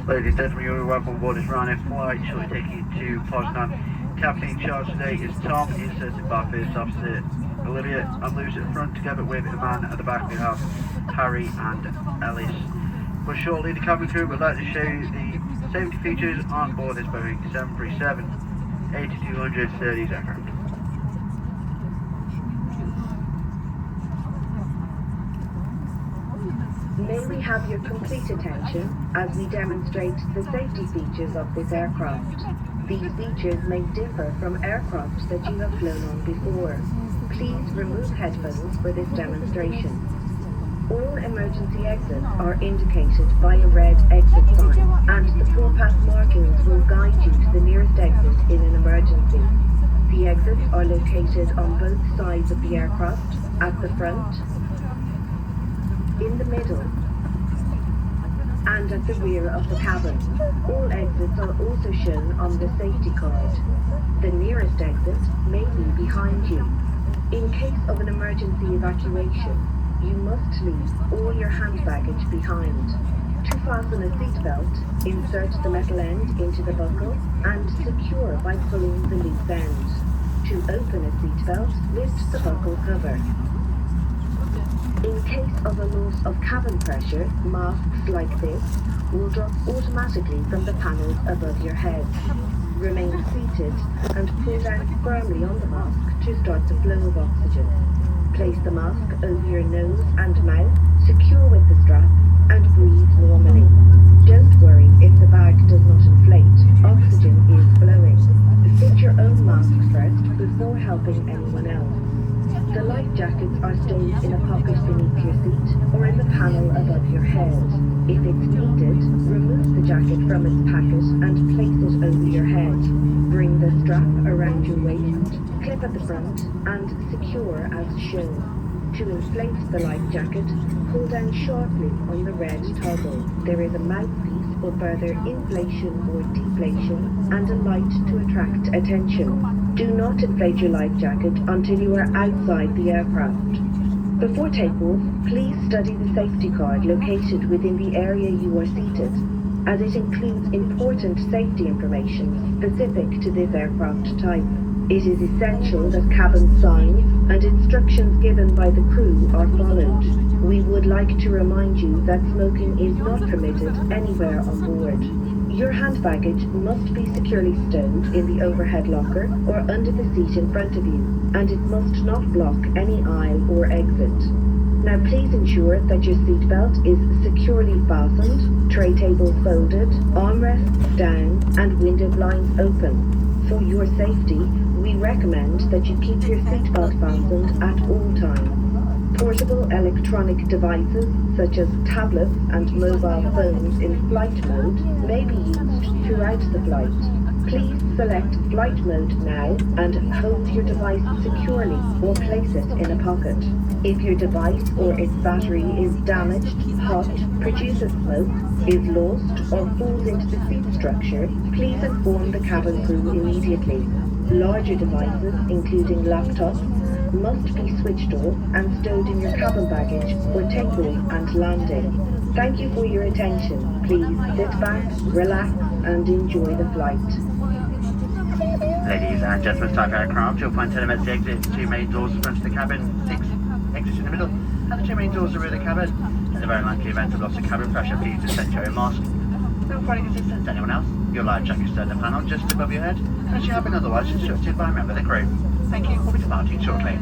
Ladies and gentlemen, you're welcome aboard this Ryanair flight. Shall we take you to Poznan? Captain in charge today is Tom. He's certain by First Officer Olivia. I'm Lewis at the front, together with the man at the back. We have Harry and Ellis. But shortly, the cabin crew would like to show you the safety features on board this Boeing 737-8200 series aircraft. May we have your complete attention as we demonstrate the safety features of this aircraft. These features may differ from aircraft that you have flown on before. Please remove headphones for this demonstration. All emergency exits are indicated by a red exit sign, and the four-path markings will guide you to the nearest exit in an emergency. The exits are located on both sides of the aircraft, at the front, in the middle, and at the rear of the cabin. All exits are also shown on the safety card. The nearest exit may be behind you. In case of an emergency evacuation, you must leave all your hand baggage behind. To fasten a seatbelt, insert the metal end into the buckle and secure by pulling the loose end. To open a seatbelt, lift the buckle cover. In case of a loss of cabin pressure, masks like this will drop automatically from the panels above your head. Remain seated and pull down firmly on the mask to start the flow of oxygen. Place the mask over your nose and mouth, secure with the strap, and breathe normally. Don't worry if the bag does not inflate. Oxygen is flowing. Fit your own mask first before helping anyone else. The life jackets are stowed in a pocket beneath your seat or in the panel above your head. If it's needed, remove the jacket from its packet and place it over your head. Bring the strap around your waist, clip at the front, and secure as shown. To inflate the life jacket, pull down sharply on the red toggle. There is a mouthpiece for further inflation or deflation and a light to attract attention. Do not inflate your life jacket until you are outside the aircraft. Before takeoff, please study the safety card located within the area you are seated, as it includes important safety information specific to this aircraft type. It is essential that cabin signs and instructions given by the crew are followed. We would like to remind you that smoking is not permitted anywhere on board. Your hand baggage must be securely stowed in the overhead locker or under the seat in front of you, and it must not block any aisle or exit. Now please ensure that your seatbelt is securely fastened, tray table folded, armrests down, and window blinds open. For your safety, we recommend that you keep your seatbelt fastened at all times. Portable electronic devices such as tablets and mobile phones in flight mode may be used throughout the flight. Please select flight mode now and hold your device securely or place it in a pocket. If your device or its battery is damaged, hot, produces smoke, is lost, or falls into the seat structure, please inform the cabin crew immediately. Larger devices, including laptops, must be switched off and stowed in your cabin baggage for takeoff and landing. Thank you for your attention. Please sit back, relax, and enjoy the flight. Ladies and gentlemen, type aircraft, you'll find 10 emergency exits, 2 main doors in front of the cabin, 6 exits in the middle, and the 2 main doors are rear of the cabin. In the very likely event of loss of cabin pressure, please disconnect your own mask. No finding assistance to anyone else. Your life jacket is in the panel just above your head, as you have been otherwise instructed by a member of the crew. Thank you. We'll be departing shortly.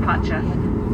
departure.